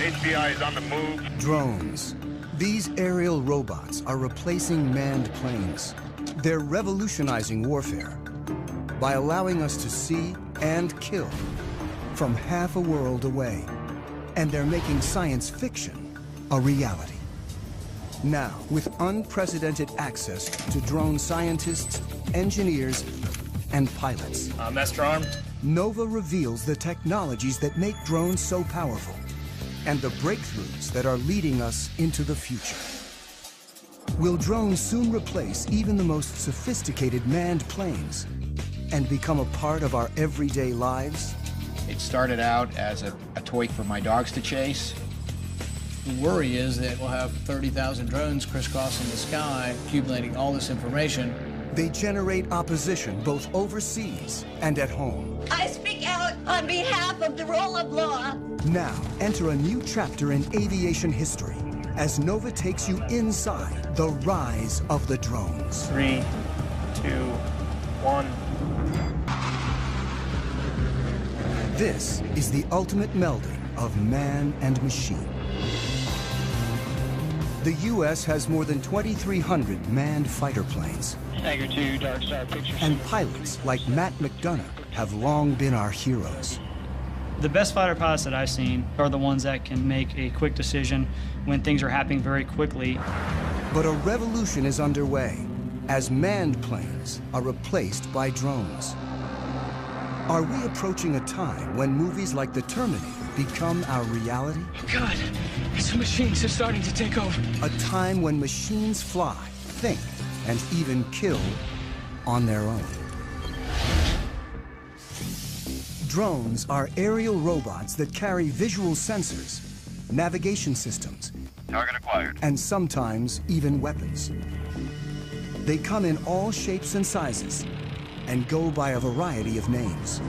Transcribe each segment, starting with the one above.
HBI is on the move. Drones. These aerial robots are replacing manned planes. They're revolutionizing warfare by allowing us to see and kill from half a world away. And they're making science fiction a reality. Now, with unprecedented access to drone scientists, engineers, and pilots. Master Arm. Nova reveals the technologies that make drones so powerful and the breakthroughs that are leading us into the future. Will drones soon replace even the most sophisticated manned planes and become a part of our everyday lives? It started out as a toy for my dogs to chase. The worry is that we'll have 30,000 drones crisscrossing the sky, accumulating all this information. They generate opposition both overseas and at home. I speak out on behalf of the rule of law. Now, enter a new chapter in aviation history as Nova takes you inside the rise of the drones. 3, 2, 1. This is the ultimate melding of man and machine. The U.S. has more than 2,300 manned fighter planes. Tiger 2, Dark Star Pictures. And pilots like Matt McDonough have long been our heroes. The best fighter pilots that I've seen are the ones that can make a quick decision when things are happening very quickly. But a revolution is underway as manned planes are replaced by drones. Are we approaching a time when movies like The Terminator become our reality? God, these machines are starting to take over. A time when machines fly, think, and even kill on their own. Drones are aerial robots that carry visual sensors, navigation systems, Target acquired. and sometimes even weapons. They come in all shapes and sizes and go by a variety of names.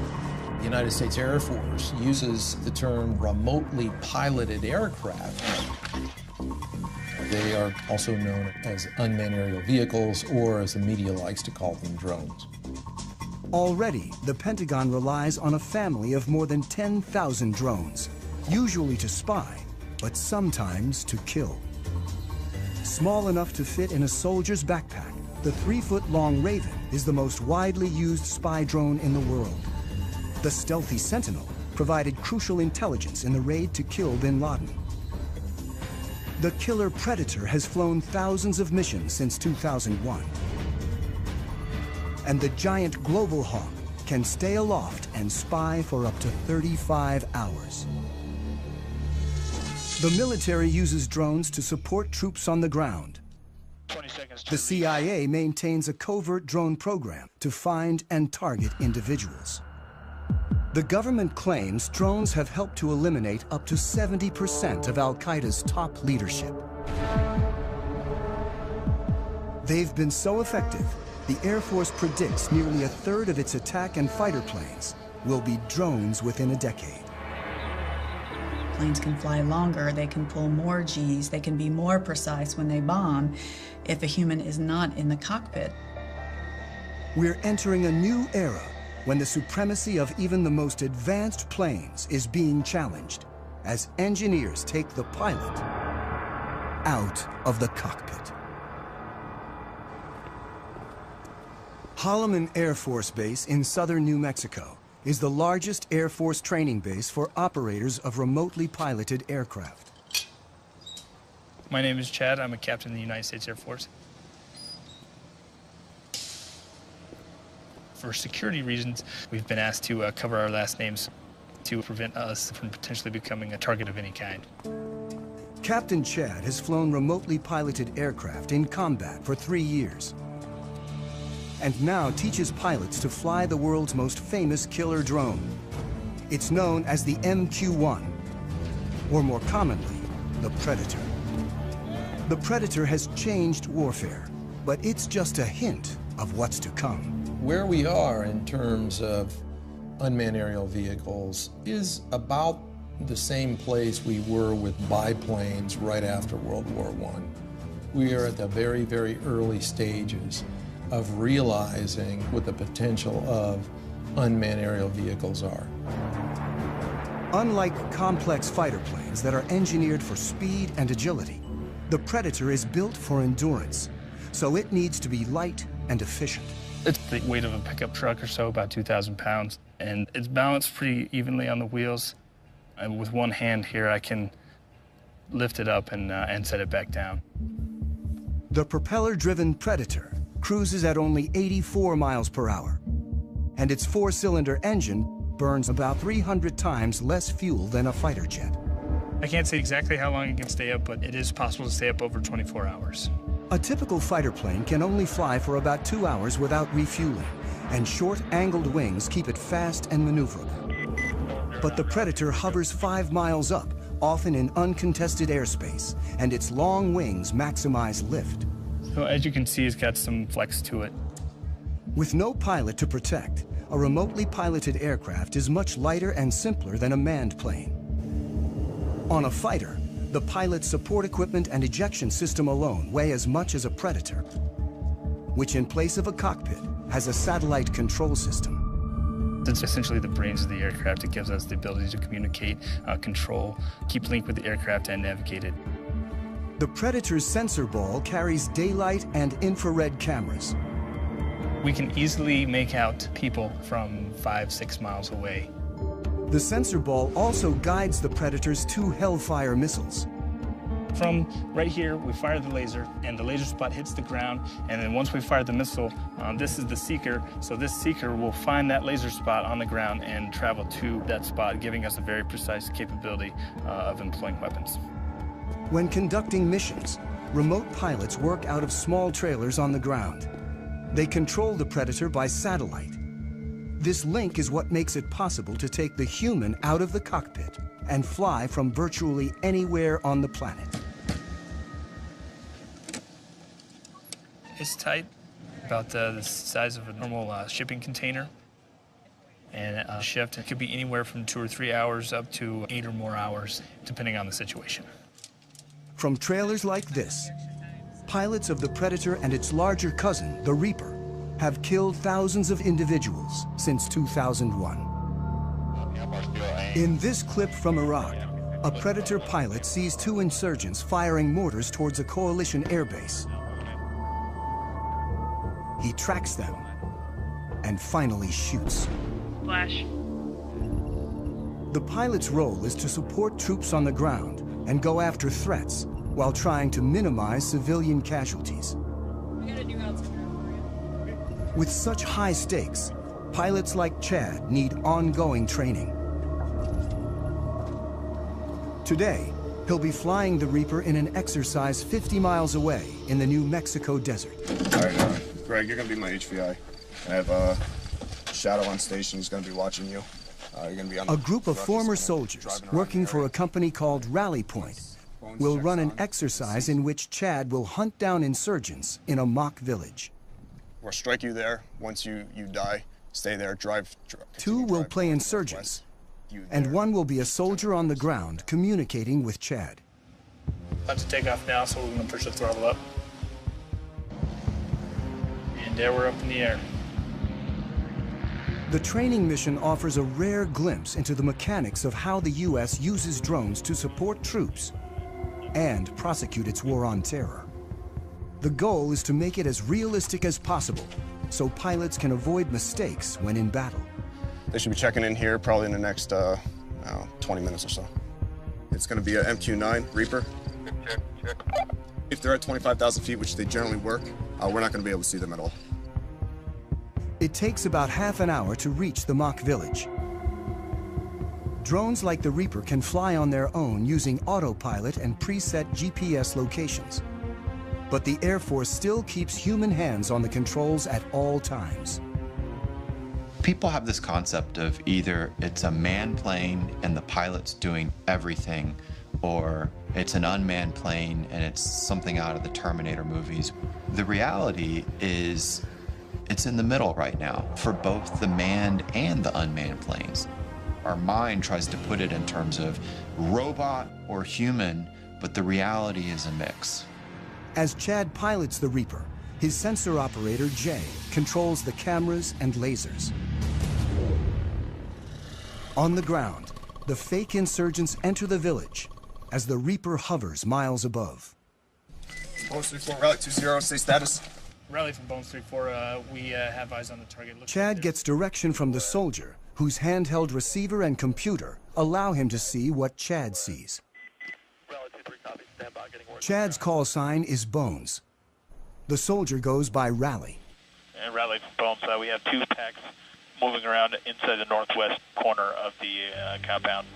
The United States Air Force uses the term remotely piloted aircraft. They are also known as unmanned aerial vehicles, or as the media likes to call them, drones. Already, the Pentagon relies on a family of more than 10,000 drones, usually to spy, but sometimes to kill. Small enough to fit in a soldier's backpack, the 3-foot-long Raven is the most widely used spy drone in the world. The stealthy Sentinel provided crucial intelligence in the raid to kill bin Laden. The killer Predator has flown thousands of missions since 2001. And the giant Global Hawk can stay aloft and spy for up to 35 hours. The military uses drones to support troops on the ground. 20 seconds. The CIA maintains a covert drone program to find and target individuals. The government claims drones have helped to eliminate up to 70% of Al-Qaeda's top leadership. They've been so effective, the Air Force predicts nearly a third of its attack and fighter planes will be drones within a decade. Planes can fly longer, they can pull more Gs, they can be more precise when they bomb if a human is not in the cockpit. We're entering a new era when the supremacy of even the most advanced planes is being challenged as engineers take the pilot out of the cockpit. Holloman Air Force Base in southern New Mexico is the largest Air Force training base for operators of remotely piloted aircraft. My name is Chad. I'm a captain in the United States Air Force. For security reasons, we've been asked to cover our last names to prevent us from potentially becoming a target of any kind. Captain Chad has flown remotely piloted aircraft in combat for 3 years, and now teaches pilots to fly the world's most famous killer drone. It's known as the MQ-1, or more commonly, the Predator. The Predator has changed warfare, but it's just a hint of what's to come. Where we are in terms of unmanned aerial vehicles is about the same place we were with biplanes right after World War I. We are at the very, very early stages of realizing what the potential of unmanned aerial vehicles are. Unlike complex fighter planes that are engineered for speed and agility, the Predator is built for endurance, so it needs to be light and efficient. It's the weight of a pickup truck or so, about 2,000 pounds, and it's balanced pretty evenly on the wheels. And with one hand here, I can lift it up and set it back down. The propeller-driven Predator cruises at only 84 miles per hour, and its four-cylinder engine burns about 300 times less fuel than a fighter jet. I can't say exactly how long it can stay up, but it is possible to stay up over 24 hours. A typical fighter plane can only fly for about 2 hours without refueling, and short, angled wings keep it fast and maneuverable. But the Predator hovers 5 miles up, often in uncontested airspace, and its long wings maximize lift. So as you can see, it's got some flex to it. With no pilot to protect, a remotely piloted aircraft is much lighter and simpler than a manned plane. On a fighter, the pilot's support equipment and ejection system alone weigh as much as a Predator, which in place of a cockpit has a satellite control system. It's essentially the brains of the aircraft. It gives us the ability to communicate, control, keep link with the aircraft, and navigate it. The Predator's sensor ball carries daylight and infrared cameras. We can easily make out people from 5-6 miles away. The sensor ball also guides the Predator's 2 Hellfire missiles. From right here, we fire the laser, and the laser spot hits the ground, and then once we fire the missile, this is the seeker, so this seeker will find that laser spot on the ground and travel to that spot, giving us a very precise capability of employing weapons. When conducting missions, remote pilots work out of small trailers on the ground. They control the Predator by satellite. This link is what makes it possible to take the human out of the cockpit and fly from virtually anywhere on the planet. It's tight, about the size of a normal shipping container. And a shift, it could be anywhere from 2 or 3 hours up to 8 or more hours, depending on the situation. From trailers like this, pilots of the Predator and its larger cousin, the Reaper, have killed thousands of individuals since 2001. In this clip from Iraq, a Predator pilot sees 2 insurgents firing mortars towards a coalition airbase. He tracks them and finally shoots. Flash. The pilot's role is to support troops on the ground and go after threats while trying to minimize civilian casualties. With such high stakes, pilots like Chad need ongoing training. Today, he'll be flying the Reaper in an exercise 50 miles away in the New Mexico desert. All right, Greg, you're going to be my HVI. I have Shadow on station. He's going to be watching you. You're going to be on a group of former soldiers working for a company called Rally Point will run an exercise in which Chad will hunt down insurgents in a mock village. We'll strike you there. Once you die, stay there, drive. 2 will play insurgents, and 1 will be a soldier on the ground communicating with Chad. About to take off now, so we're going to push the throttle up. And there we're up in the air. The training mission offers a rare glimpse into the mechanics of how the U.S. uses drones to support troops and prosecute its war on terror. The goal is to make it as realistic as possible so pilots can avoid mistakes when in battle. They should be checking in here probably in the next 20 minutes or so. It's going to be a MQ-9 Reaper. Check. If they're at 25,000 feet, which they generally work, we're not going to be able to see them at all. It takes about half an hour to reach the mock village. Drones like the Reaper can fly on their own using autopilot and preset GPS locations. But the Air Force still keeps human hands on the controls at all times. People have this concept of either it's a manned plane and the pilot's doing everything, or it's an unmanned plane and it's something out of the Terminator movies. The reality is it's in the middle right now for both the manned and the unmanned planes. Our mind tries to put it in terms of robot or human, but the reality is a mix. As Chad pilots the Reaper, his sensor operator, Jay, controls the cameras and lasers. On the ground, the fake insurgents enter the village as the Reaper hovers miles above. Bones 3-4, Rally 2-0, stay status. Rally from Bones 3-4, we have eyes on the target. Chad gets direction from the soldier, whose handheld receiver and computer allow him to see what Chad sees. Chad's call sign is Bones. The soldier goes by Rally. And Rally from Bones, we have 2 packs moving around inside the northwest corner of the compound.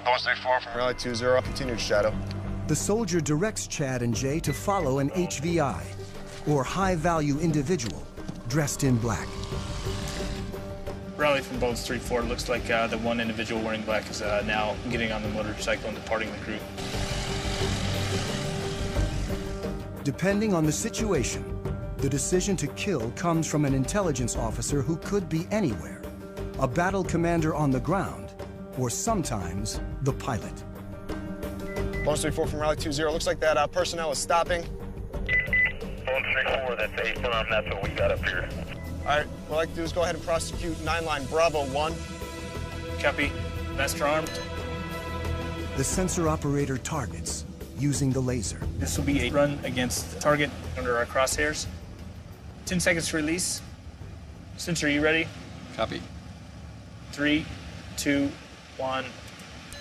Bones 3-4 from Rally 2-0, continued shadow. The soldier directs Chad and Jay to follow an HVI, or high-value individual, dressed in black. Rally from Bones 3-4, looks like the one individual wearing black is now getting on the motorcycle and departing the group. Depending on the situation, the decision to kill comes from an intelligence officer who could be anywhere, a battle commander on the ground, or sometimes the pilot. Bones 3-4 from Rally 2-0, looks like that personnel is stopping. Bones 3-4, that's a firm, that's what we got up here. All right, what I'd like to do is go ahead and prosecute 9-line Bravo 1. Copy. Master armed. The sensor operator targets using the laser. This will be a run against the target under our crosshairs. 10 seconds to release. Sensor, you ready? Copy. 3, 2, 1,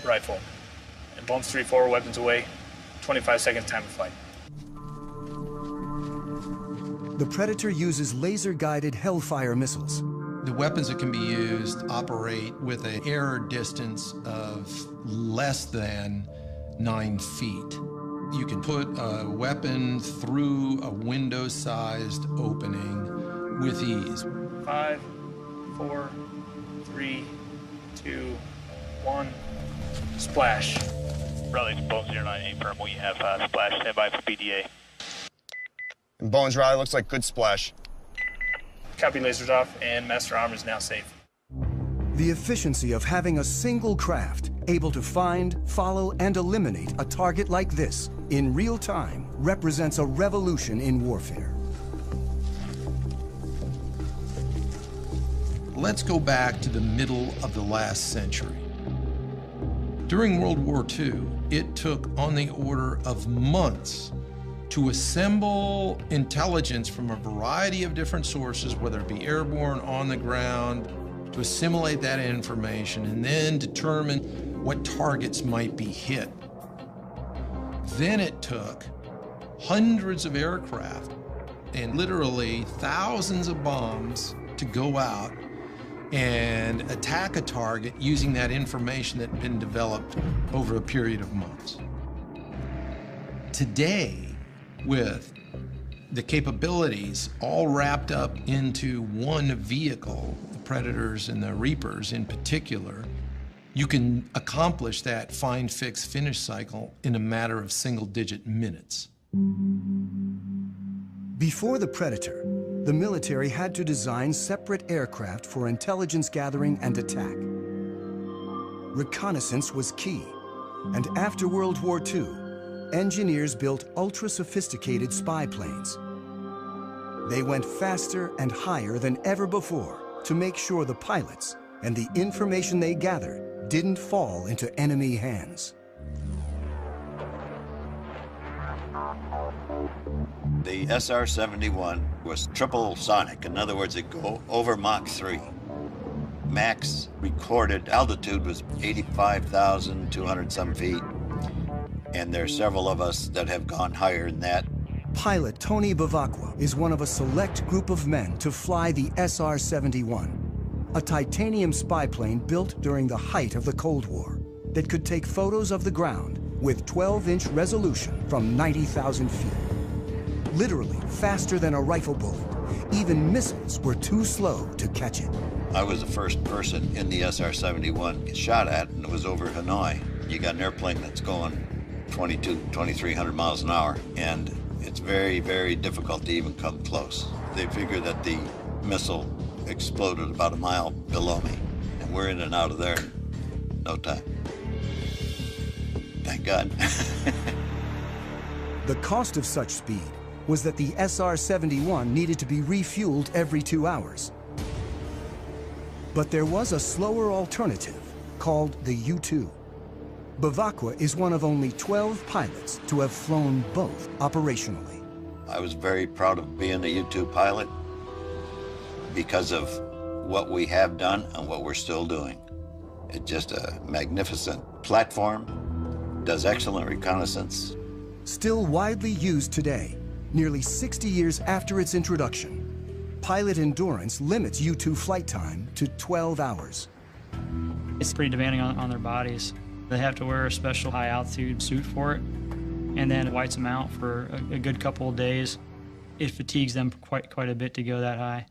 rifle. And Bones 3-4, weapons away. 25 seconds time of flight. The Predator uses laser-guided Hellfire missiles. The weapons that can be used operate with an air distance of less than 9 feet. You can put a weapon through a window-sized opening with ease. 5, 4, 3, 2, 1, splash. Rally from Bones 098 firm, we have splash standby for BDA. And Bones Rally looks like good splash. Copy, lasers off, and Master Arm is now safe. The efficiency of having a single craft able to find, follow, and eliminate a target like this in real time represents a revolution in warfare. Let's go back to the middle of the last century. During World War II, it took on the order of months to assemble intelligence from a variety of different sources, whether it be airborne, on the ground, to assimilate that information and then determine what targets might be hit. Then it took hundreds of aircraft and literally thousands of bombs to go out and attack a target using that information that had been developed over a period of months. Today, with the capabilities all wrapped up into one vehicle, the Predators and the Reapers in particular, you can accomplish that find, fix, finish cycle in a matter of single-digit minutes. Before the Predator, the military had to design separate aircraft for intelligence gathering and attack. Reconnaissance was key, and after World War II, engineers built ultra-sophisticated spy planes. They went faster and higher than ever before to make sure the pilots and the information they gathered didn't fall into enemy hands. The SR-71 was triple sonic. In other words, it go over Mach 3. Max recorded altitude was 85,200 some feet. And there are several of us that have gone higher than that. Pilot Tony Bavacqua is one of a select group of men to fly the SR-71, a titanium spy plane built during the height of the Cold War that could take photos of the ground with 12-inch resolution from 90,000 feet. Literally faster than a rifle bullet. Even missiles were too slow to catch it. I was the first person in the SR-71 shot at, and it was over Hanoi. You got an airplane that's going 2,300 miles an hour, and it's very, very difficult to even come close. They figure that the missile exploded about a mile below me, and we're in and out of there in no time. Thank God. The cost of such speed was that the SR-71 needed to be refueled every 2 hours. But there was a slower alternative called the U-2. Bevacqua is one of only 12 pilots to have flown both operationally. I was very proud of being a U-2 pilot because of what we have done and what we're still doing. It's just a magnificent platform, does excellent reconnaissance. Still widely used today, nearly 60 years after its introduction, pilot endurance limits U-2 flight time to 12 hours. It's pretty demanding on their bodies. They have to wear a special high-altitude suit for it, and then it wipes them out for a good couple of days. It fatigues them quite a bit to go that high.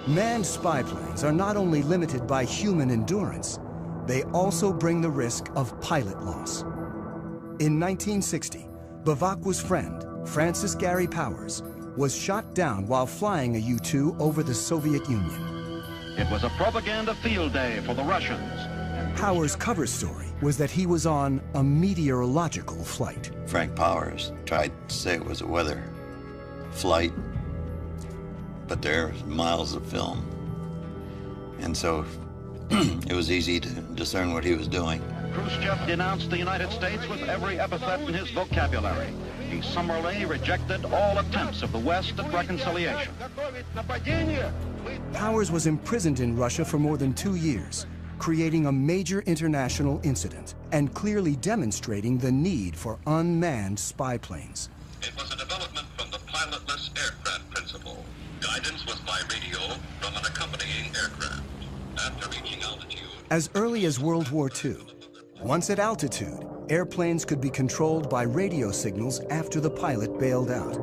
Manned spy planes are not only limited by human endurance, they also bring the risk of pilot loss. In 1960, Bevacqua's friend, Francis Gary Powers, was shot down while flying a U-2 over the Soviet Union. It was a propaganda field day for the Russians. Powers' cover story was that he was on a meteorological flight. Frank Powers tried to say it was a weather flight, but there was miles of film. And so it was easy to discern what he was doing. Khrushchev denounced the United States with every epithet in his vocabulary. He summarily rejected all attempts of the West at reconciliation. Powers was imprisoned in Russia for more than 2 years, creating a major international incident and clearly demonstrating the need for unmanned spy planes. It was a development from the pilotless aircraft principle. Guidance was by radio from an accompanying aircraft. After reaching altitude... As early as World War II, once at altitude, airplanes could be controlled by radio signals after the pilot bailed out.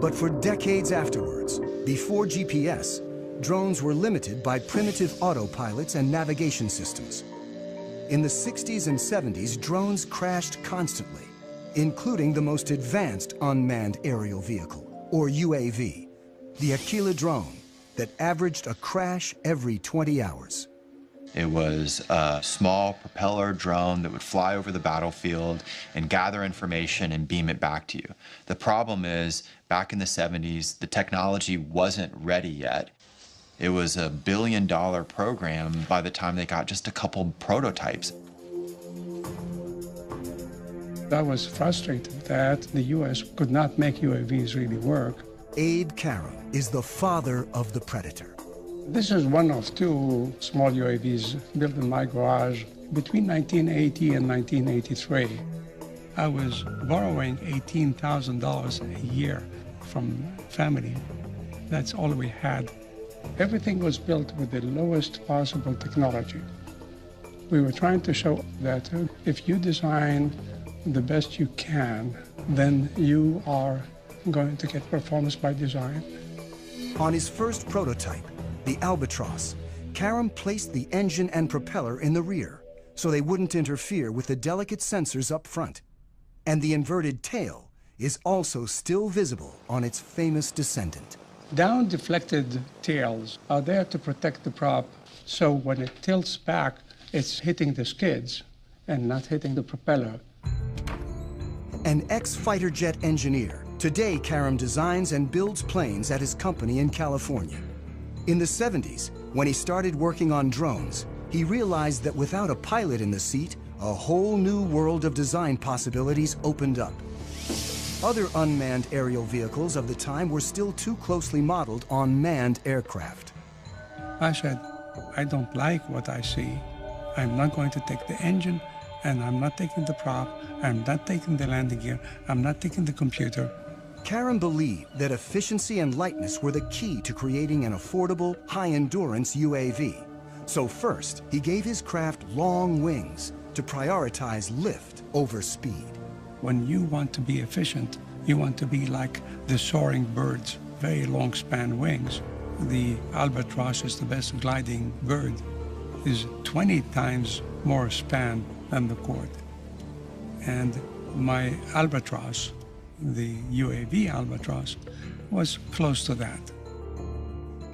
But for decades afterwards, before GPS, drones were limited by primitive autopilots and navigation systems. In the 60s and 70s, drones crashed constantly, including the most advanced unmanned aerial vehicle, or UAV, the Aquila drone, that averaged a crash every 20 hours. It was a small propeller drone that would fly over the battlefield and gather information and beam it back to you. The problem is, back in the 70s, the technology wasn't ready yet. It was a $1 billion program by the time they got just a couple prototypes. I was frustrated that the U.S. could not make UAVs really work. Abe Karam is the father of the Predator. This is one of two small UAVs built in my garage between 1980 and 1983. I was borrowing $18,000 a year from family. That's all we had. Everything was built with the lowest possible technology. We were trying to show that if you design the best you can, then you are going to get performance by design. On his first prototype, the Albatross, Karam placed the engine and propeller in the rear so they wouldn't interfere with the delicate sensors up front. And the inverted tail is also still visible on its famous descendant. Down-deflected tails are there to protect the prop, so when it tilts back, it's hitting the skids and not hitting the propeller. An ex-fighter jet engineer, today Karam designs and builds planes at his company in California. In the 70s, when he started working on drones, he realized that without a pilot in the seat, a whole new world of design possibilities opened up. Other unmanned aerial vehicles of the time were still too closely modeled on manned aircraft. I said, I don't like what I see. I'm not going to take the engine, and I'm not taking the prop, I'm not taking the landing gear, I'm not taking the computer. Karam believed that efficiency and lightness were the key to creating an affordable, high-endurance UAV. So first, he gave his craft long wings to prioritize lift over speed. When you want to be efficient, you want to be like the soaring birds, very long span wings. The Albatross is the best gliding bird. Is 20 times more span than the Quad. And my Albatross, the UAV Albatross, was close to that.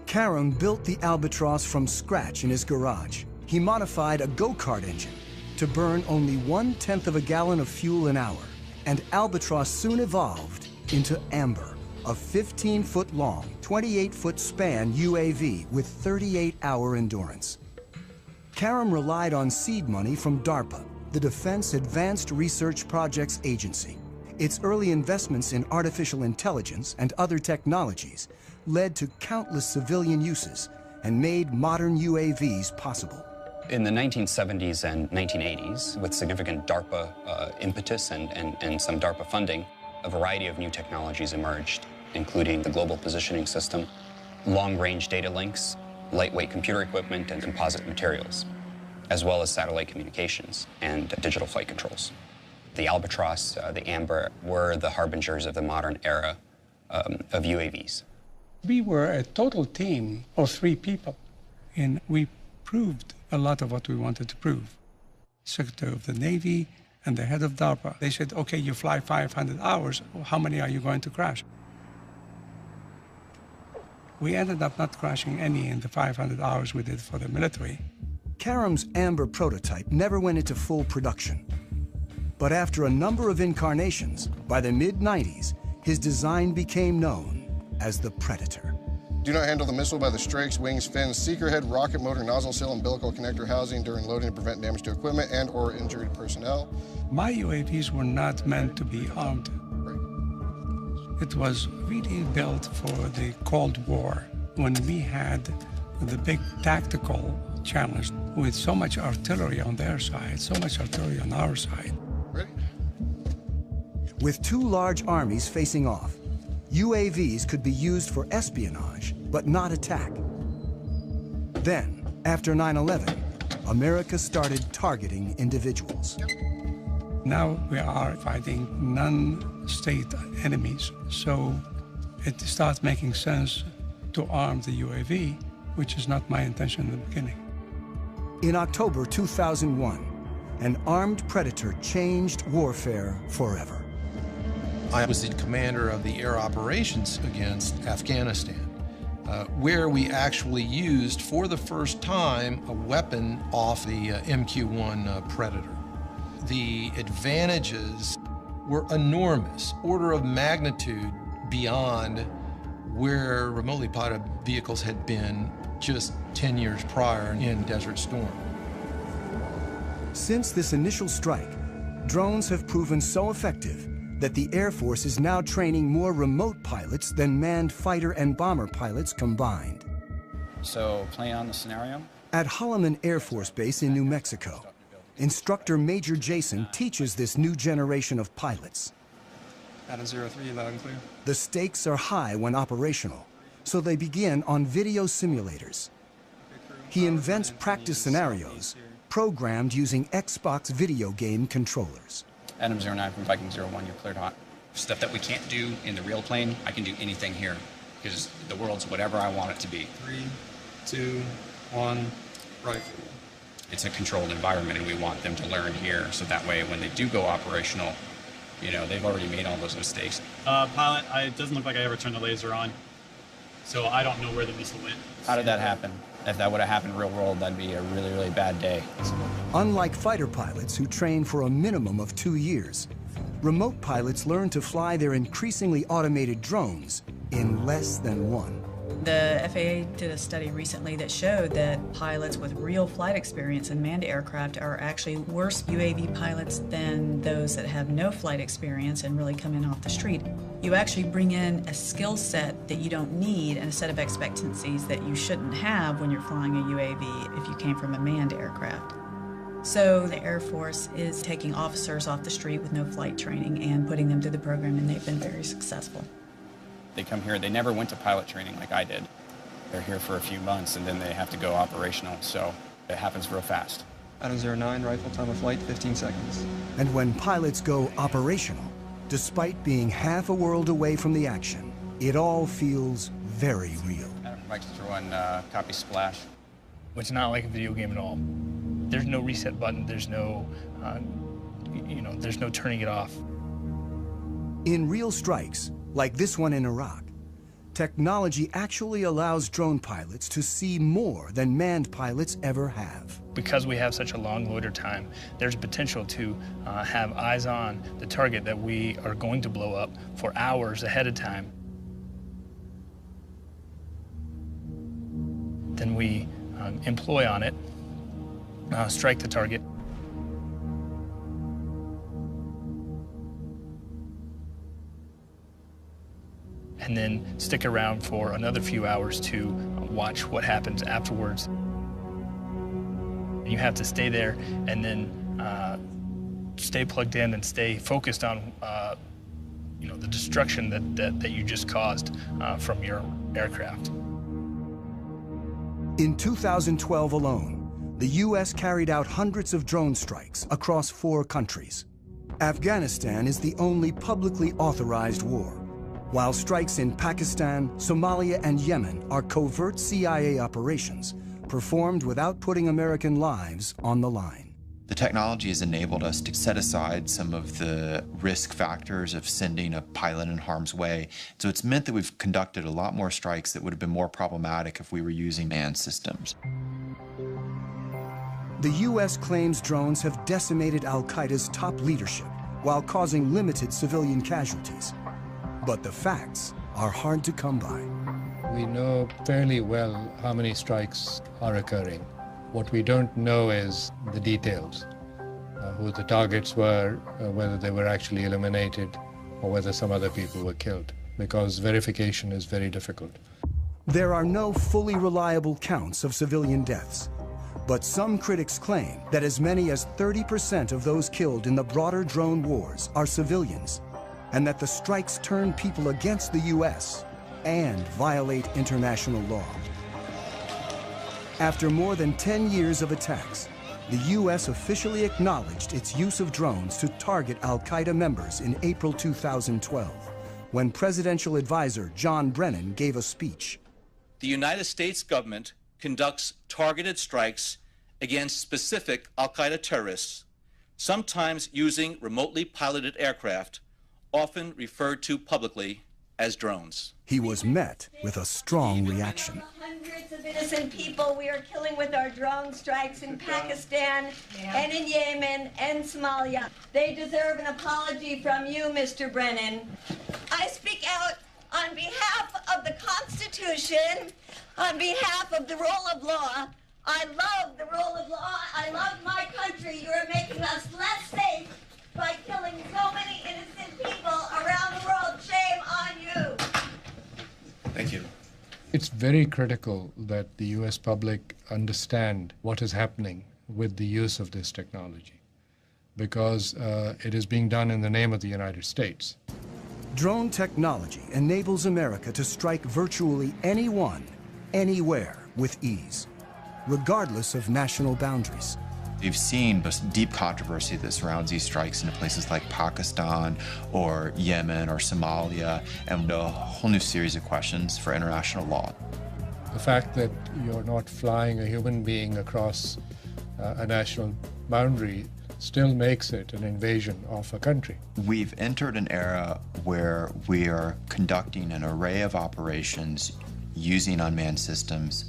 Karam built the Albatross from scratch in his garage. He modified a go-kart engine to burn only 1/10 of a gallon of fuel an hour, and Albatross soon evolved into Amber, a 15-foot-long, 28-foot span UAV with 38-hour endurance. Karam relied on seed money from DARPA, the Defense Advanced Research Projects Agency. Its early investments in artificial intelligence and other technologies led to countless civilian uses and made modern UAVs possible. In the 1970s and 1980s, with significant DARPA impetus and some DARPA funding, a variety of new technologies emerged, including the Global Positioning System, long-range data links, lightweight computer equipment, and composite materials, as well as satellite communications and digital flight controls. The Albatross, the Amber, were the harbingers of the modern era of UAVs. We were a total team of 3 people, and we proved a lot of what we wanted to prove. Secretary of the Navy and the head of DARPA, they said, okay, you fly 500 hours, how many are you going to crash? We ended up not crashing any in the 500 hours we did for the military. Karam's Amber prototype never went into full production. But after a number of incarnations, by the mid-90s, his design became known as the Predator. Do not handle the missile by the strakes, wings, fins, seeker head, rocket motor, nozzle seal, umbilical connector housing during loading to prevent damage to equipment and or injured personnel. My UAVs were not meant to be armed. It was really built for the Cold War, when we had the big tactical challenge with so much artillery on their side, so much artillery on our side. Ready? With 2 large armies facing off, UAVs could be used for espionage, but not attack. Then, after 9/11, America started targeting individuals. Now we are fighting non-state enemies, so it starts making sense to arm the UAV, which is not my intention in the beginning. In October 2001, an armed Predator changed warfare forever. I was the commander of the air operations against Afghanistan, where we actually used, for the first time, a weapon off the MQ-1 Predator. The advantages were enormous, order of magnitude beyond where remotely piloted vehicles had been just 10 years prior in Desert Storm. Since this initial strike, drones have proven so effective that the Air Force is now training more remote pilots than manned fighter and bomber pilots combined. So, playing on the scenario? At Holloman Air Force Base in New Mexico, instructor Major Jason teaches this new generation of pilots. Adam 03, loud and clear. The stakes are high when operational, so they begin on video simulators. He invents practice scenarios programmed using Xbox video game controllers. Adam 09 from Viking 01, you're cleared hot. Stuff that we can't do in the real plane, I can do anything here, because the world's whatever I want it to be. 3, 2, 1, rifle. It's a controlled environment, and we want them to learn here, so that way when they do go operational, you know, they've already made all those mistakes. Pilot, it doesn't look like I ever turned the laser on, so I don't know where the missile went. How did that happen? If that would have happened in real world, that'd be a really, really bad day. Unlike fighter pilots who train for a minimum of 2 years, remote pilots learn to fly their increasingly automated drones in less than 1. The FAA did a study recently that showed that pilots with real flight experience in manned aircraft are actually worse UAV pilots than those that have no flight experience and really come in off the street. You actually bring in a skill set that you don't need and a set of expectancies that you shouldn't have when you're flying a UAV if you came from a manned aircraft. So the Air Force is taking officers off the street with no flight training and putting them through the program, and they've been very successful. They come here, they never went to pilot training like I did. They're here for a few months and then they have to go operational, so it happens real fast. Adam 09, rifle time of flight, 15 seconds. And when pilots go operational, despite being half a world away from the action, it all feels very real. Adam from Viking 01, copy splash. It's not like a video game at all. There's no reset button, there's no, there's no turning it off. In real strikes, like this one in Iraq, technology actually allows drone pilots to see more than manned pilots ever have. Because we have such a long loiter time, there's potential to have eyes on the target that we are going to blow up for hours ahead of time. we employ on it, strike the target. And then stick around for another few hours to watch what happens afterwards. You have to stay there and then stay plugged in and stay focused on the destruction that you just caused from your aircraft. In 2012 alone, the U.S. carried out hundreds of drone strikes across 4 countries. Afghanistan is the only publicly authorized war, while strikes in Pakistan, Somalia, and Yemen are covert CIA operations performed without putting American lives on the line. The technology has enabled us to set aside some of the risk factors of sending a pilot in harm's way. So it's meant that we've conducted a lot more strikes that would have been more problematic if we were using manned systems. The U.S. claims drones have decimated al-Qaeda's top leadership while causing limited civilian casualties. But the facts are hard to come by. We know fairly well how many strikes are occurring. What we don't know is the details, who the targets were, whether they were actually eliminated, or whether some other people were killed, because verification is very difficult. There are no fully reliable counts of civilian deaths, but some critics claim that as many as 30% of those killed in the broader drone wars are civilians, and that the strikes turn people against the U.S. and violate international law. After more than 10 years of attacks, the U.S. officially acknowledged its use of drones to target al-Qaeda members in April 2012, when presidential advisor John Brennan gave a speech. The United States government conducts targeted strikes against specific al-Qaeda terrorists, sometimes using remotely piloted aircraft, often referred to publicly as drones. He was met with a strong reaction. Hundreds of innocent people we are killing with our drone strikes in Pakistan and in Yemen and Somalia. They deserve an apology from you, Mr. Brennan. I speak out on behalf of the Constitution, on behalf of the rule of law. I love the rule of law. I love my country. You are making us less safe by killing so many innocent people around the world. Shame on you. Thank you. It's very critical that the U.S. public understand what is happening with the use of this technology, because it is being done in the name of the United States. Drone technology enables America to strike virtually anyone, anywhere with ease, regardless of national boundaries. We've seen deep controversy that surrounds these strikes in places like Pakistan or Yemen or Somalia, and a whole new series of questions for international law. The fact that you're not flying a human being across a national boundary still makes it an invasion of a country. We've entered an era where we are conducting an array of operations using unmanned systems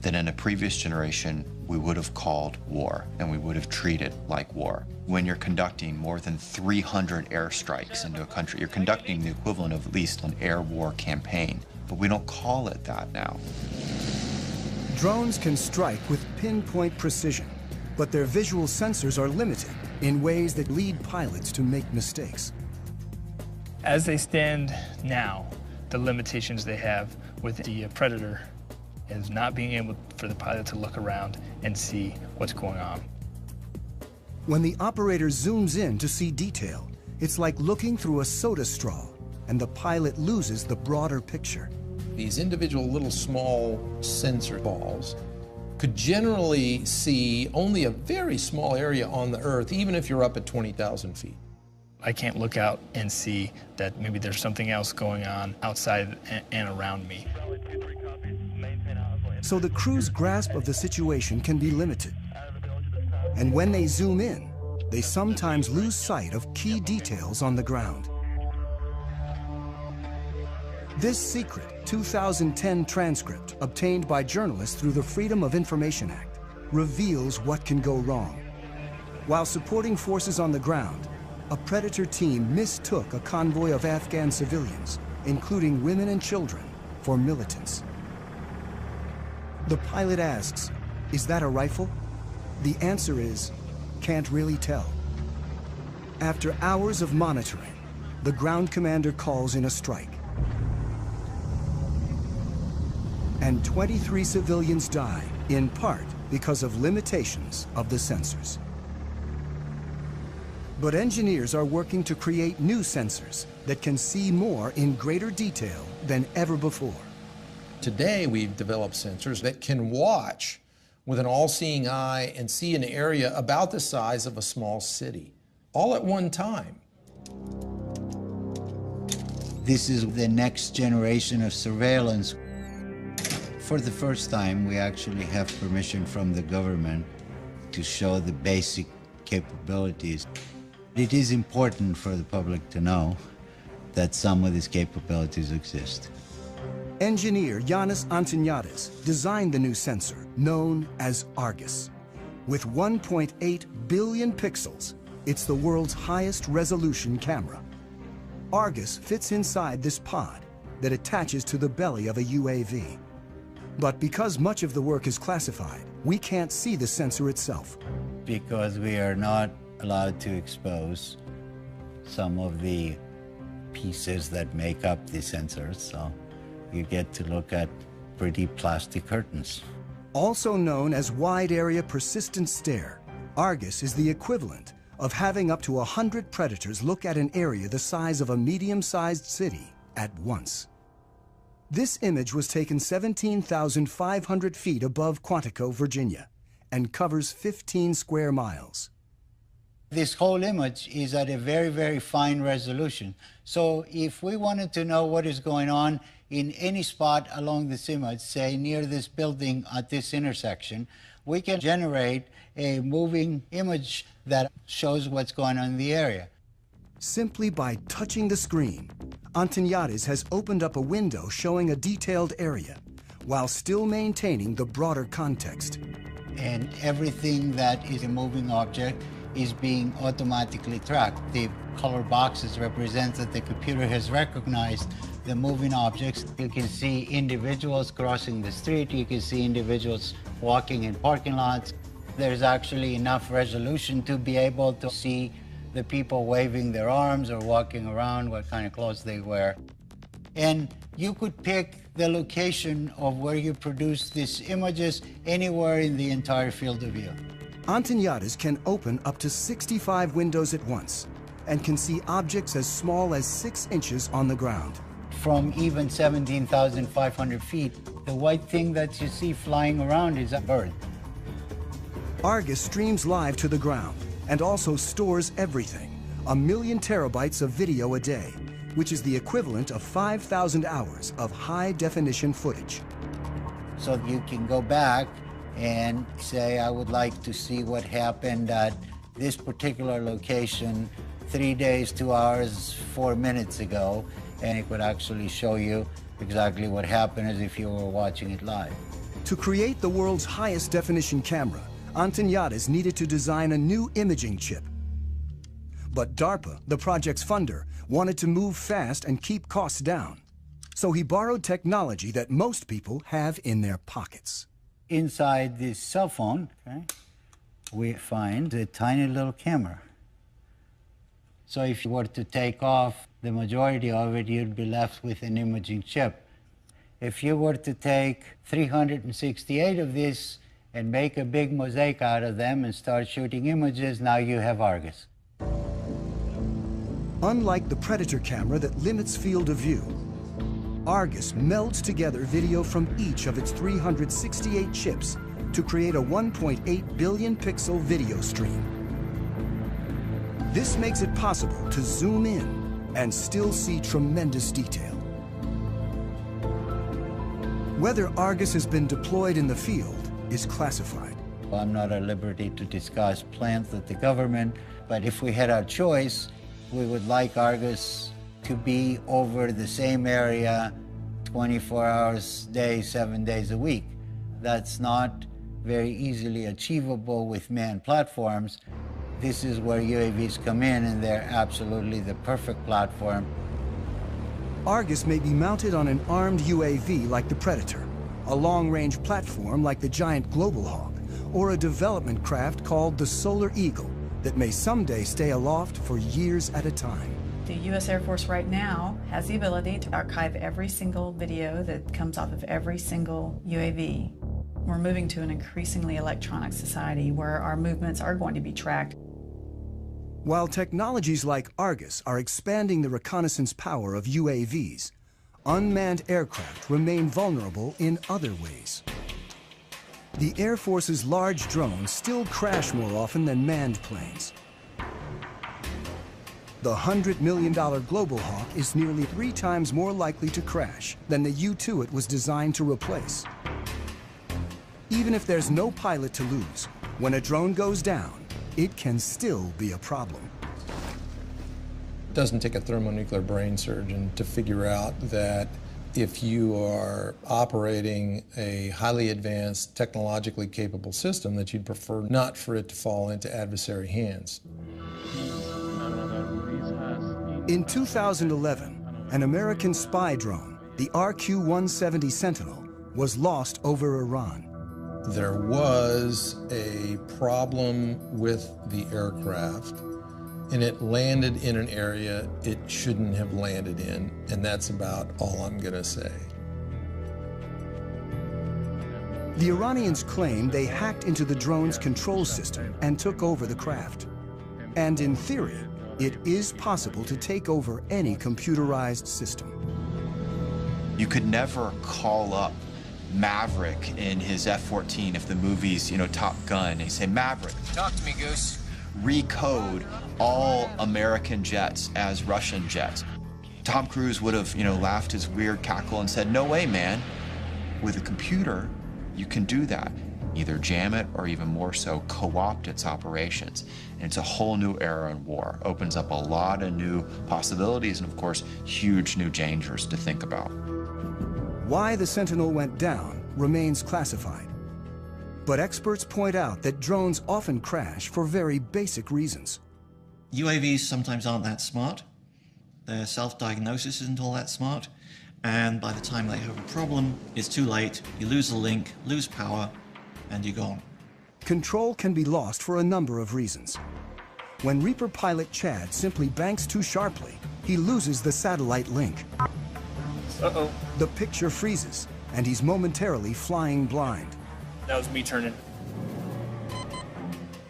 that in a previous generation we would have called war, and we would have treated like war. When you're conducting more than 300 airstrikes into a country, you're conducting the equivalent of at least an air war campaign, but we don't call it that now. Drones can strike with pinpoint precision, but their visual sensors are limited in ways that lead pilots to make mistakes. As they stand now, the limitations they have with the Predator is not being able for the pilot to look around and see what's going on. When the operator zooms in to see detail, it's like looking through a soda straw, and the pilot loses the broader picture. These individual little small sensor balls could generally see only a very small area on the Earth, even if you're up at 20,000 feet. I can't look out and see that maybe there's something else going on outside and around me. So the crew's grasp of the situation can be limited. And when they zoom in, they sometimes lose sight of key details on the ground. This secret 2010 transcript, obtained by journalists through the Freedom of Information Act, reveals what can go wrong. While supporting forces on the ground, a Predator team mistook a convoy of Afghan civilians, including women and children, for militants. The pilot asks, "Is that a rifle?" The answer is, "Can't really tell." After hours of monitoring, the ground commander calls in a strike. And 23 civilians die, in part because of limitations of the sensors. But engineers are working to create new sensors that can see more in greater detail than ever before. Today, we've developed sensors that can watch with an all-seeing eye and see an area about the size of a small city, all at one time. This is the next generation of surveillance. For the first time, we actually have permission from the government to show the basic capabilities. It is important for the public to know that some of these capabilities exist. Engineer Yanis Antoniadis designed the new sensor, known as Argus. With 1.8 billion pixels, it's the world's highest resolution camera. Argus fits inside this pod that attaches to the belly of a UAV. But because much of the work is classified, we can't see the sensor itself. Because we are not allowed to expose some of the pieces that make up the sensors, so you get to look at pretty plastic curtains. Also known as Wide Area Persistent Stare, Argus is the equivalent of having up to 100 predators look at an area the size of a medium-sized city at once. This image was taken 17,500 feet above Quantico, Virginia, and covers 15 square miles. This whole image is at a very, very fine resolution. So if we wanted to know what is going on in any spot along this image, say near this building at this intersection, we can generate a moving image that shows what's going on in the area. Simply by touching the screen, Antoniadis has opened up a window showing a detailed area, while still maintaining the broader context. And everything that is a moving object is being automatically tracked. The color boxes represent that the computer has recognized the moving objects. You can see individuals crossing the street. You can see individuals walking in parking lots. There's actually enough resolution to be able to see the people waving their arms or walking around, what kind of clothes they wear. And you could pick the location of where you produce these images anywhere in the entire field of view. Antoniadis can open up to 65 windows at once and can see objects as small as 6 inches on the ground. From even 17,500 feet, the white thing that you see flying around is a bird. Argus streams live to the ground and also stores everything, 1 million terabytes of video a day, which is the equivalent of 5,000 hours of high-definition footage. So you can go back and say, I would like to see what happened at this particular location 3 days, 2 hours, 4 minutes ago, and it would actually show you exactly what happened as if you were watching it live. To create the world's highest definition camera, Antoniadis needed to design a new imaging chip. But DARPA, the project's funder, wanted to move fast and keep costs down. So he borrowed technology that most people have in their pockets. Inside this cell phone, we find a tiny little camera. So if you were to take off the majority of it, you'd be left with an imaging chip. If you were to take 368 of these and make a big mosaic out of them and start shooting images, now you have Argus. Unlike the Predator camera that limits field of view, Argus melds together video from each of its 368 chips to create a 1.8 billion pixel video stream. This makes it possible to zoom in and still see tremendous detail. Whether Argus has been deployed in the field is classified. I'm not at liberty to discuss plans of the government, but if we had our choice, we would like Argus to be over the same area 24 hours a day, 7 days a week. That's not very easily achievable with manned platforms. This is where UAVs come in, and they're absolutely the perfect platform. Argus may be mounted on an armed UAV like the Predator, a long-range platform like the giant Global Hawk, or a development craft called the Solar Eagle that may someday stay aloft for years at a time. The U.S. Air Force right now has the ability to archive every single video that comes off of every single UAV. We're moving to an increasingly electronic society where our movements are going to be tracked. While technologies like Argus are expanding the reconnaissance power of UAVs, unmanned aircraft remain vulnerable in other ways. The Air Force's large drones still crash more often than manned planes. The $100 million Global Hawk is nearly 3 times more likely to crash than the U-2 it was designed to replace. Even if there's no pilot to lose, when a drone goes down, it can still be a problem. It doesn't take a thermonuclear brain surgeon to figure out that if you are operating a highly advanced, technologically capable system, that you'd prefer not for it to fall into adversary hands. In 2011, an American spy drone, the RQ-170 Sentinel, was lost over Iran. There was a problem with the aircraft, and it landed in an area it shouldn't have landed in, and that's about all I'm gonna say. The Iranians claim they hacked into the drone's control system and took over the craft. And in theory, it is possible to take over any computerized system. You could never call up Maverick in his F-14 if the movie's, Top Gun, and you say, Maverick, talk to me, Goose. Recode all American jets as Russian jets. Tom Cruise would have, laughed his weird cackle and said, no way, man. With a computer, you can do that. Either jam it or even more so, co-opt its operations. And it's a whole new era in war. Opens up a lot of new possibilities and, of course, huge new dangers to think about. Why the Sentinel went down remains classified. But experts point out that drones often crash for very basic reasons. UAVs sometimes aren't that smart. Their self-diagnosis isn't all that smart. And by the time they have a problem, it's too late. You lose the link, lose power, and you're gone. Control can be lost for a number of reasons. When Reaper pilot Chad simply banks too sharply, he loses the satellite link. Uh-oh. The picture freezes, and he's momentarily flying blind. That was me turning.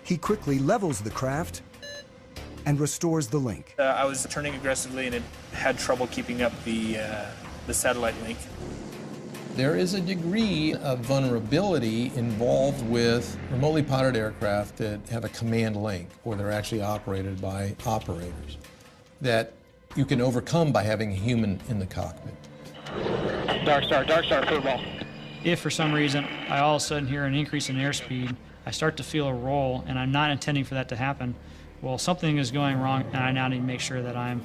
He quickly levels the craft and restores the link. I was turning aggressively, and it had trouble keeping up the satellite link. There is a degree of vulnerability involved with remotely piloted aircraft that have a command link, or they're actually operated by operators, that you can overcome by having a human in the cockpit. Dark Star, football. If for some reason I all of a sudden hear an increase in airspeed, I start to feel a roll, and I'm not intending for that to happen, well, something is going wrong, and I now need to make sure that I'm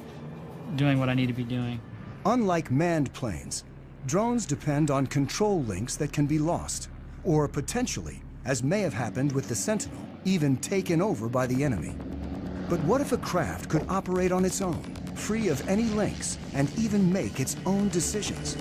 doing what I need to be doing. Unlike manned planes, drones depend on control links that can be lost, or potentially, as may have happened with the Sentinel, even taken over by the enemy. But what if a craft could operate on its own, free of any links, and even make its own decisions?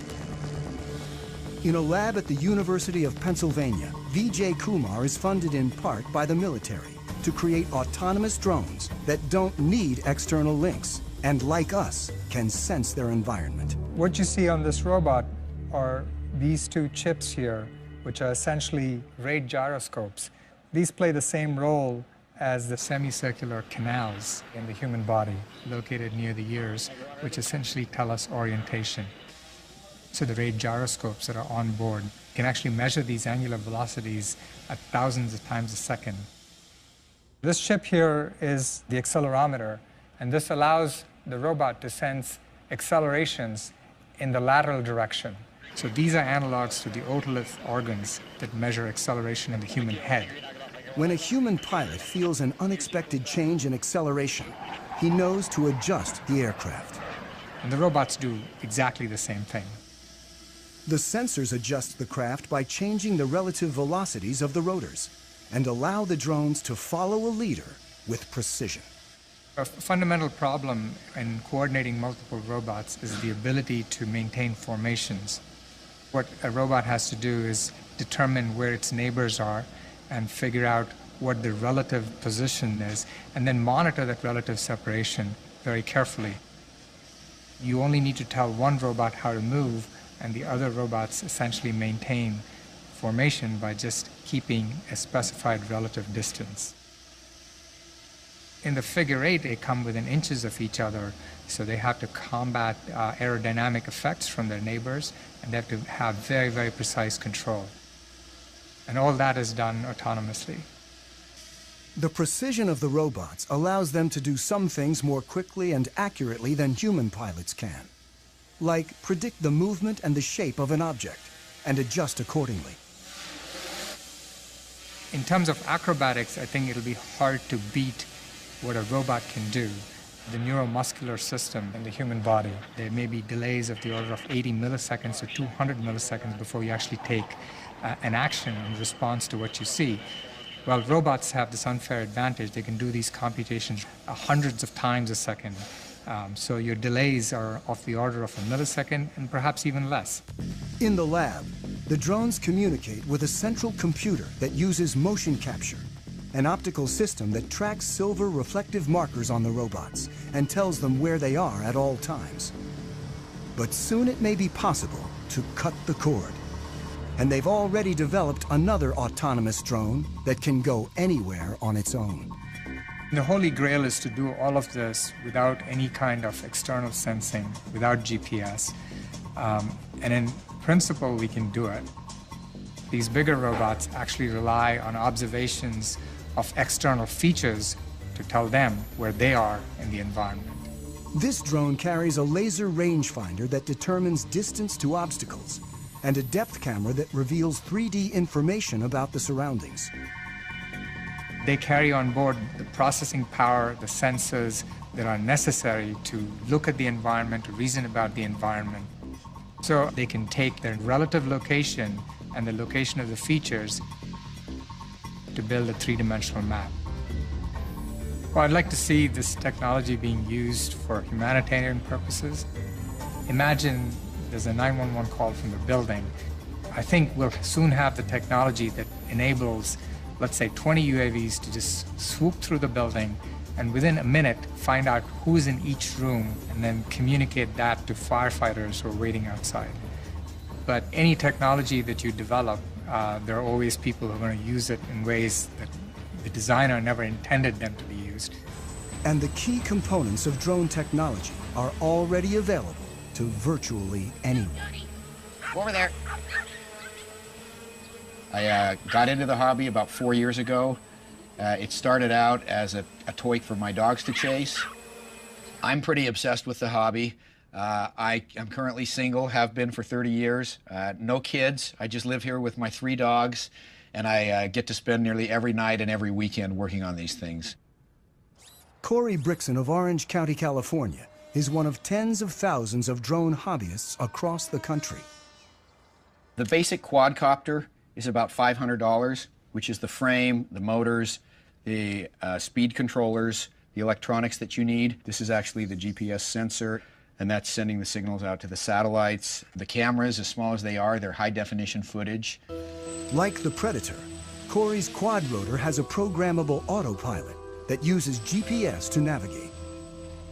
In a lab at the University of Pennsylvania, Vijay Kumar is funded in part by the military to create autonomous drones that don't need external links, and like us, can sense their environment. What you see on this robot are these two chips here, which are essentially rate gyroscopes. These play the same role as the semicircular canals in the human body located near the ears, which essentially tell us orientation. So the rate gyroscopes that are on board can actually measure these angular velocities at thousands of times a second. This chip here is the accelerometer, and this allows the robot to sense accelerations in the lateral direction. So these are analogs to the otolith organs that measure acceleration in the human head. When a human pilot feels an unexpected change in acceleration, he knows to adjust the aircraft. And the robots do exactly the same thing. The sensors adjust the craft by changing the relative velocities of the rotors and allow the drones to follow a leader with precision. A fundamental problem in coordinating multiple robots is the ability to maintain formations. What a robot has to do is determine where its neighbors are and figure out what the relative position is, and then monitor that relative separation very carefully. You only need to tell one robot how to move, and the other robots essentially maintain formation by just keeping a specified relative distance. In the figure eight, they come within inches of each other, so they have to combat aerodynamic effects from their neighbors, and they have to have very, very precise control. And all that is done autonomously. The precision of the robots allows them to do some things more quickly and accurately than human pilots can, like predict the movement and the shape of an object and adjust accordingly. In terms of acrobatics, I think it'll be hard to beat what a robot can do. The neuromuscular system in the human body, there may be delays of the order of 80 milliseconds to 200 milliseconds before you actually take an action in response to what you see. Well, robots have this unfair advantage. They can do these computations hundreds of times a second. So your delays are of the order of a millisecond and perhaps even less. In the lab, the drones communicate with a central computer that uses motion capture, an optical system that tracks silver reflective markers on the robots and tells them where they are at all times. But soon it may be possible to cut the cord. And they've already developed another autonomous drone that can go anywhere on its own. The holy grail is to do all of this without any kind of external sensing, without GPS. And in principle, we can do it. These bigger robots actually rely on observations of external features to tell them where they are in the environment. This drone carries a laser rangefinder that determines distance to obstacles, and a depth camera that reveals 3D information about the surroundings. They carry on board the processing power, the sensors that are necessary to look at the environment, to reason about the environment. So they can take their relative location and the location of the features to build a three-dimensional map. Well, I'd like to see this technology being used for humanitarian purposes. Imagine there's a 911 call from the building. I think we'll soon have the technology that enables, let's say, 20 UAVs to just swoop through the building and within a minute find out who's in each room and then communicate that to firefighters who are waiting outside. But any technology that you develop, there are always people who are going to use it in ways that the designer never intended them to be used. And the key components of drone technology are already available to virtually anyone. Over there. I got into the hobby about 4 years ago. It started out as a toy for my dogs to chase. I'm pretty obsessed with the hobby. I am currently single, have been for 30 years. No kids. I just live here with my 3 dogs, and I get to spend nearly every night and every weekend working on these things. Corey Brixon of Orange County, California, is one of tens of thousands of drone hobbyists across the country. The basic quadcopter is about $500, which is the frame, the motors, the speed controllers, the electronics that you need. This is actually the GPS sensor, and that's sending the signals out to the satellites. The cameras, as small as they are, they're high-definition footage. Like the Predator, Corey's quadrotor has a programmable autopilot that uses GPS to navigate.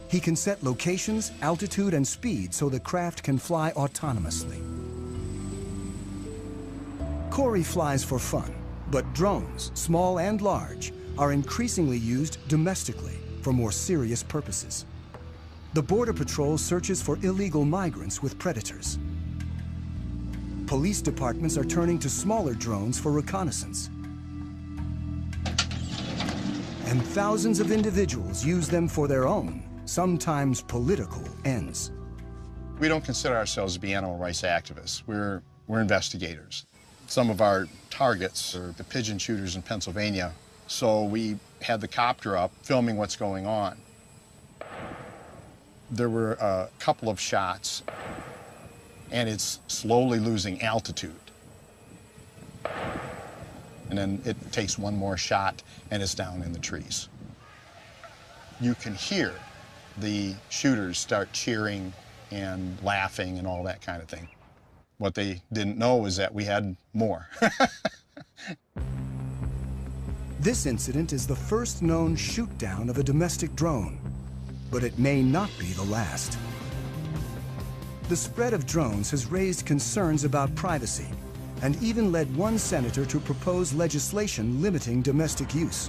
He can set locations, altitude, and speed so the craft can fly autonomously. Corey flies for fun, but drones, small and large, are increasingly used domestically for more serious purposes. The Border Patrol searches for illegal migrants with Predators. Police departments are turning to smaller drones for reconnaissance. And thousands of individuals use them for their own, sometimes political, ends. We don't consider ourselves to be animal rights activists. We're investigators. Some of our targets are the pigeon shooters in Pennsylvania, so we had the copter up filming what's going on. There were a couple of shots, and it's slowly losing altitude. And then it takes one more shot, and it's down in the trees. You can hear the shooters start cheering and laughing and all that kind of thing. What they didn't know is that we had more. This incident is the first known shoot-down of a domestic drone, but it may not be the last. The spread of drones has raised concerns about privacy and even led one senator to propose legislation limiting domestic use.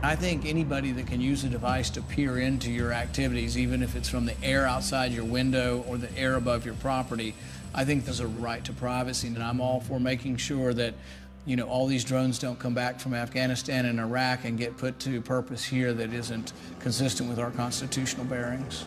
I think anybody that can use a device to peer into your activities, even if it's from the air outside your window or the air above your property, I think there's a right to privacy, and I'm all for making sure that all these drones don't come back from Afghanistan and Iraq and get put to purpose here that isn't consistent with our constitutional bearings.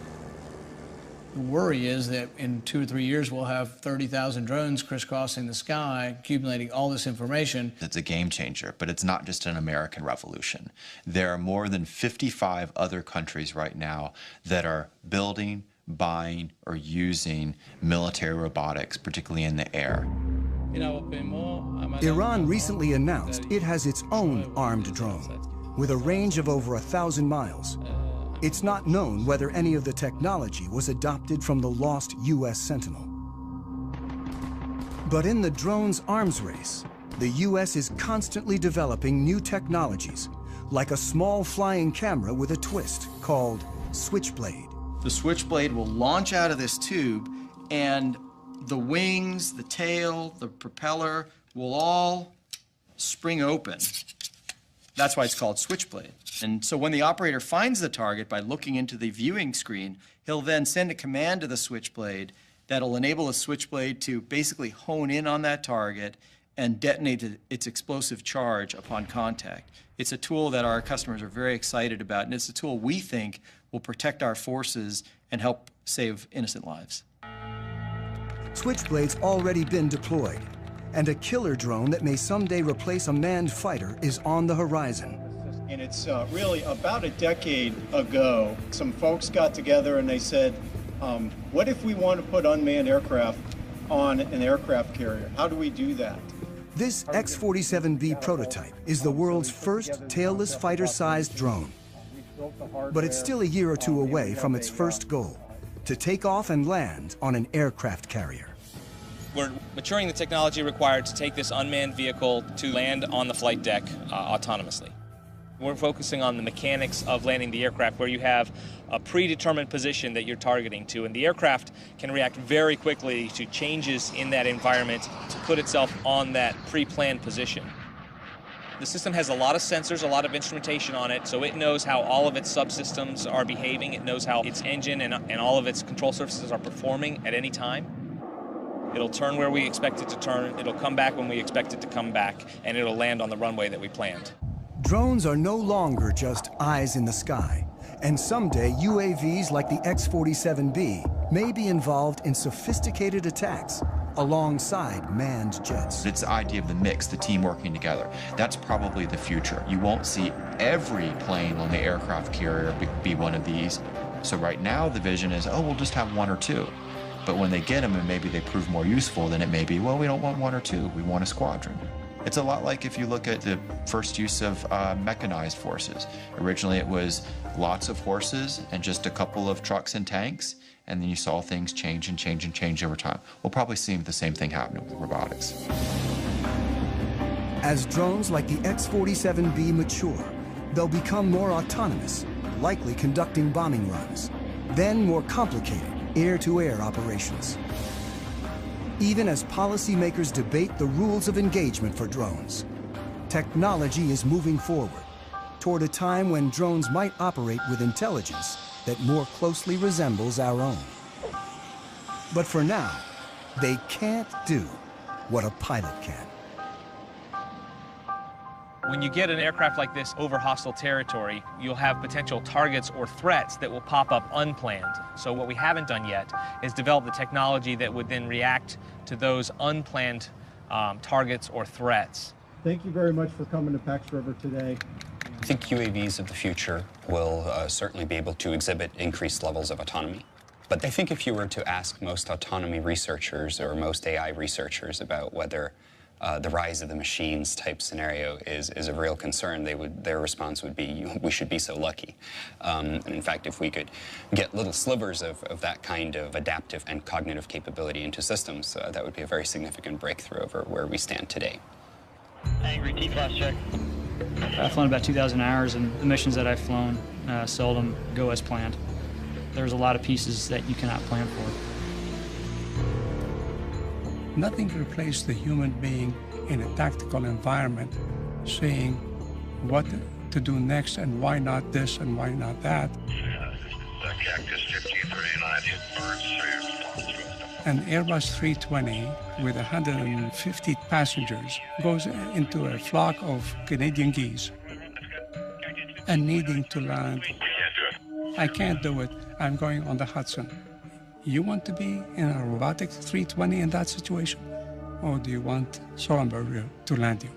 The worry is that in 2 or 3 years, we'll have 30,000 drones crisscrossing the sky, accumulating all this information. It's a game changer, but it's not just an American revolution. There are more than 55 other countries right now that are building, buying, or using military robotics, particularly in the air. Iran recently announced it has its own armed drone with a range of over 1,000 miles. It's not known whether any of the technology was adopted from the lost U.S. Sentinel. But in the drone's arms race, the U.S. is constantly developing new technologies, like a small flying camera with a twist called Switchblade. The Switchblade will launch out of this tube, and the wings, the tail, the propeller will all spring open. That's why it's called Switchblade. And so when the operator finds the target by looking into the viewing screen, he'll then send a command to the Switchblade that'll enable the Switchblade to basically hone in on that target and detonate its explosive charge upon contact. It's a tool that our customers are very excited about, and it's a tool we think will protect our forces and help save innocent lives. Switchblade's already been deployed, and a killer drone that may someday replace a manned fighter is on the horizon. And it's really about a decade ago, some folks got together and they said, what if we want to put unmanned aircraft on an aircraft carrier? How do we do that? This X-47B prototype is the world's first tailless fighter-sized drone. But it's still a year or two away from its first goal, to take off and land on an aircraft carrier. We're maturing the technology required to take this unmanned vehicle to land on the flight deck autonomously. We're focusing on the mechanics of landing the aircraft, where you have a predetermined position that you're targeting to, and the aircraft can react very quickly to changes in that environment to put itself on that pre-planned position. The system has a lot of sensors, a lot of instrumentation on it, so it knows how all of its subsystems are behaving. It knows how its engine and all of its control surfaces are performing at any time. It'll turn where we expect it to turn, it'll come back when we expect it to come back, and it'll land on the runway that we planned. Drones are no longer just eyes in the sky, and someday UAVs like the X-47B may be involved in sophisticated attacks alongside manned jets. It's the idea of the mix, the team working together. That's probably the future. You won't see every plane on the aircraft carrier be one of these. So right now the vision is, oh, we'll just have 1 or 2. But when they get them and maybe they prove more useful, then it may be, well, we don't want 1 or 2, we want a squadron. It's a lot like if you look at the first use of mechanized forces. Originally it was lots of horses and just a couple of trucks and tanks, and then you saw things change and change and change over time. We'll probably see the same thing happening with robotics. As drones like the X-47B mature, they'll become more autonomous, likely conducting bombing runs, then more complicated air-to-air operations. Even as policymakers debate the rules of engagement for drones, technology is moving forward toward a time when drones might operate with intelligence that more closely resembles our own. But for now, they can't do what a pilot can. When you get an aircraft like this over hostile territory, you'll have potential targets or threats that will pop up unplanned. So what we haven't done yet is develop the technology that would then react to those unplanned targets or threats. Thank you very much for coming to Pax River today. I think UAVs of the future will certainly be able to exhibit increased levels of autonomy. But I think if you were to ask most autonomy researchers or most AI researchers about whether the rise of the machines type scenario is a real concern. Their response would be, we should be so lucky. And in fact, if we could get little slivers of that kind of adaptive and cognitive capability into systems, that would be a very significant breakthrough over where we stand today. Angry T-class check. I've flown about 2,000 hours, and the missions that I've flown seldom go as planned. There's a lot of pieces that you cannot plan for. Nothing replaces the human being in a tactical environment, saying what to do next and why not this and why not that. Cactus 1539 hit birds. An Airbus 320 with 150 passengers goes into a flock of Canadian geese and needing to land. I can't do it. I'm going on the Hudson. You want to be in a robotic 320 in that situation? Or do you want Sullenberger to land you?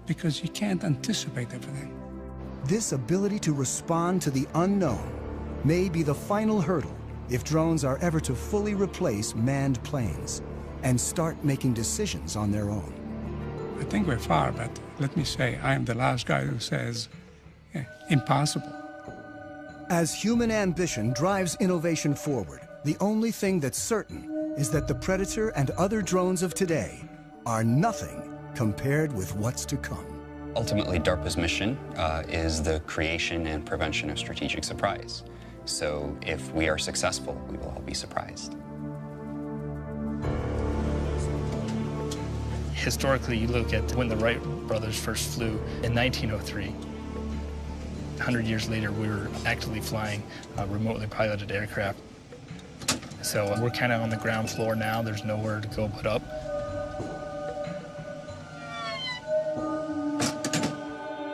Because you can't anticipate everything. This ability to respond to the unknown may be the final hurdle if drones are ever to fully replace manned planes and start making decisions on their own. I think we're far, but let me say, I am the last guy who says, impossible. As human ambition drives innovation forward, the only thing that's certain is that the Predator and other drones of today are nothing compared with what's to come. Ultimately, DARPA's mission is the creation and prevention of strategic surprise. So if we are successful, we will all be surprised. Historically, you look at when the Wright brothers first flew in 1903. 100 years later, we were actively flying remotely piloted aircraft. So we're kind of on the ground floor now. There's nowhere to go but up.